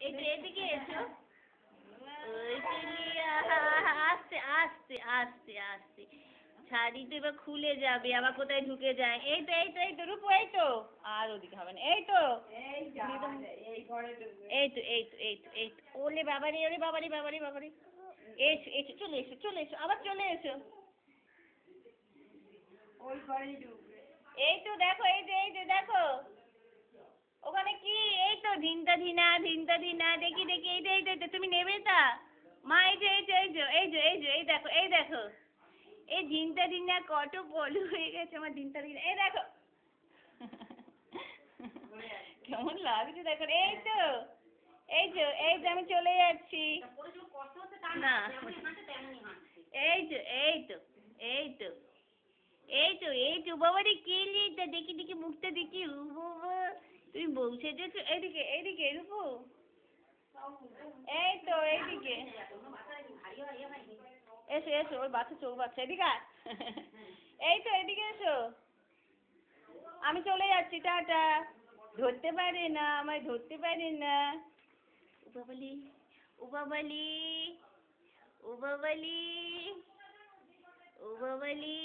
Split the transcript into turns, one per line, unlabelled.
একটু এদিকে এসো। ওই চুলিয়া আস্তে আস্তে আস্তে আস্তে। শাড়ি তো এবার খুলে যাবে, আবার কোথায় ঢুকে যায়। এই তো এই তো এই তো রূপু, এই তো। আর ওদিকে হবে না, এই তো। এই তো এই তো এই তো এই তো। ওলে বাবারে, ওরে বাবারে বাবারে বাবারে। এসো এসো, চলে এসো চলে এসো, আবার চলে এসো। এই তো দেখো, এই যে দেখো। ওখানে কি? এই তো ধিনতা ধিনা ধিনতা ধিনা, দেখি দেখি, এই যে এই যে এই যে, তুমি নেবে তা? মা এই যে এই যে এই যে এই যে এই যে এই দেখো এই দেখো। এই ধিনতা ধিনা কত বড় হয়ে গেছে আমার ধিনতা ধিনা, এই দেখো। কেমন লাগছে দেখো, এই তো এই যে এই যে আমি চলে যাচ্ছি। না, এই যে এই তো এই তো এই তো এই তো বাবা রে, কে রে এটা? দেখি দেখি মুখটা দেখি। ও বাবা, তুমি বউ সেজেছো? এইদিকে এইদিকে রূপু, এই তো এইদিকে এসো এসো, ওর বাচ্চা চোখ বাচ্চা, এদিকে আয়। এই তো এদিকে এসো, আমি চলে যাচ্ছি, টাটা। ধরতে পারে না, আমায় ধরতে পারে না। ও বাবালি, ও বাবালি, ও বাবালি, ও বাবালি।